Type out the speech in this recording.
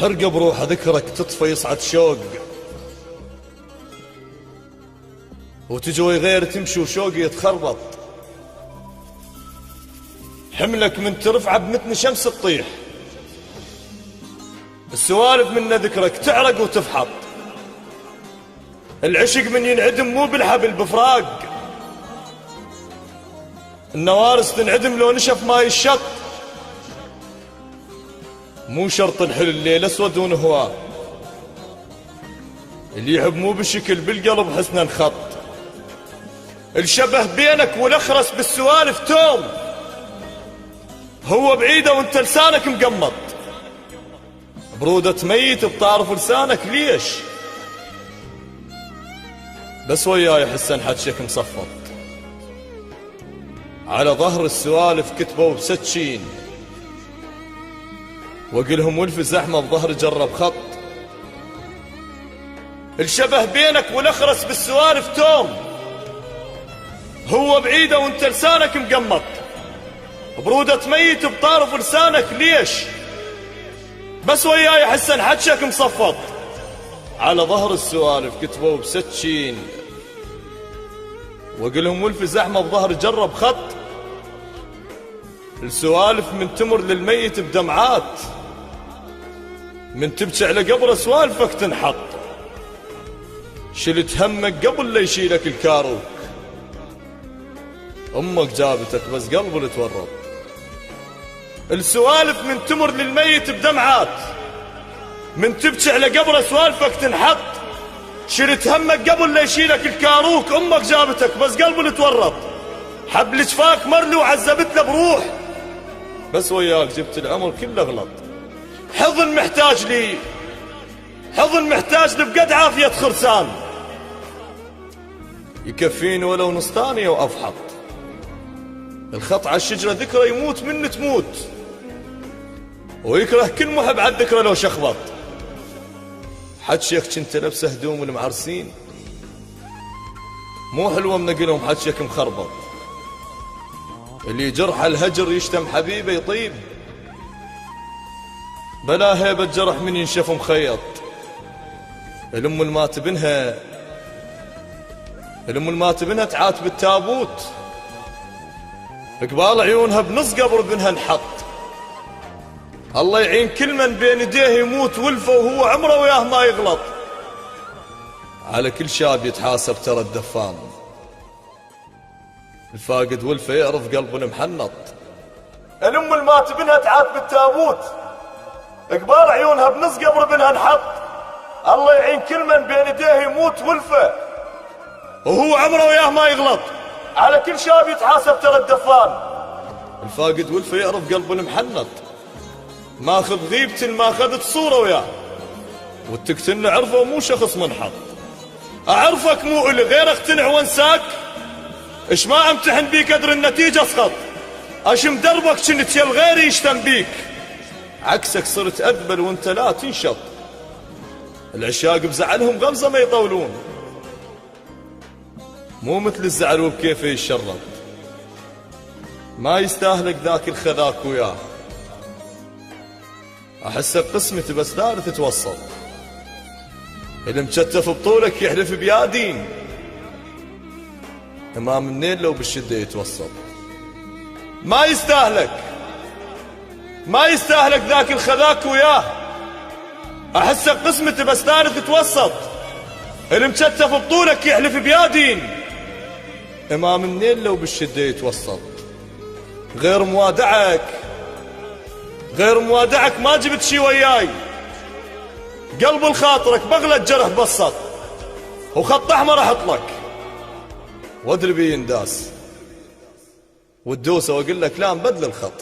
حرقة بروح ذكرك تطفى يصعد شوق، وتجوي غير تمشي وشوقي يتخربط. حملك من ترفعه بمتن شمس تطيح، السوالف من ذكرك تعرق وتفحط. العشق من ينعدم مو بالحبل بفراق، النوارس تنعدم لو نشف ماي الشط. مو شرط الحل الليل اسود ونهواه، اللي يحب مو بالشكل بالقلب حسنا خط. الشبه بينك والاخرس بالسوالف توم، هو بعيده وانت لسانك مقمط. برودة ميت بطارف لسانك ليش؟ بس وياي حسن حجك مصفط. على ظهر السوالف كتبوا بسكين، وقلهم ولف زحمة بظهر جرب خط. الشبه بينك والاخرس بالسوالف توم، هو بعيده وانت لسانك مقمط. برودة ميت بطارف لسانك ليش؟ بس وياي حسن حجك مصفط. على ظهر السوالف كتبوا بسكين، وقلهم ولف زحمة بظهر جرب خط. السوالف من تمر للميت بدمعات، من تبكي على قبره سوالفك تنحط. شلت همك قبل لا يشيلك الكاروك، امك جابتك بس قلبه اللي تورط. السوالف من تمر للميت بدمعات، من تبكي على قبره سوالفك تنحط. شلت همك قبل لا يشيلك الكاروك، امك جابتك بس قلبه اللي تورط. حبل شفاك مرلي وعذبت له بروح، بس وياك جبت العمر كله غلط. حضن محتاج لي، حضن محتاج لي بقد عافية خرسان، يكفيني ولو نص ثانية وأفحط. الخط على الشجرة ذكرى يموت من تموت، ويكره كل محب على الذكرى لو شخبط. حد شيخ كنت لبسه هدوم المعرسين، مو حلوة منقلهم حد شيخ مخربط. اللي جرح الهجر يشتم حبيبه يطيب، بلا هيبة جرح من ينشف مخيط. الام المات بنها تعات بالتابوت، قبال عيونها بنص قبر بنها انحط. الله يعين كل من بين يديه يموت ولفه وهو عمره وياه ما يغلط. على كل شاب يتحاسب ترى الدفان، الفاقد ولفه يعرف قلبه المحنط. الام المات بنها تعات بالتابوت، قبال عيونها بنص قبر بنها انحط. الله يعين كل من بين يديه يموت ولفه وهو عمره وياه ما يغلط. على كل شاب يتحاسب ترى الدفان، الفاقد ولفه يعرف قلبه المحنط. ماخذ غيبة ما اخذت صورة وياه، وتقتلنا عرفه مو شخص منحط. اعرفك مو الي غير اقتنع وانساك، اش ما امتحن بيك ادري النتيجة اسقط. اشم دربك كنت يا الغير يشتم بيك، عكسك صرت اذبل وانت لا تنشط. العشاق بزعلهم غمزة ما يطولون، مو مثل الزعل وبكيفه يشرط. ما يستاهلك ذاك الخذاك وياه، احسك قسمتي بس دار تتوسط. المشتف بطولك يحلف بيادين، امام النيل لو بالشدة يتوسط. ما يستاهلك ذاك الخذاك وياه، احسك قسمتي بس دار تتوسط. المشتف بطولك يحلف بيادين، امام النيل لو بالشدة يتوسط. غير موادعك ما جبت شي وياي، قلب الخاطرك بغلة جرح بسط، وخط احمر احط لك وادري بينداس، والدوسة واقول لك لا نبدل الخط.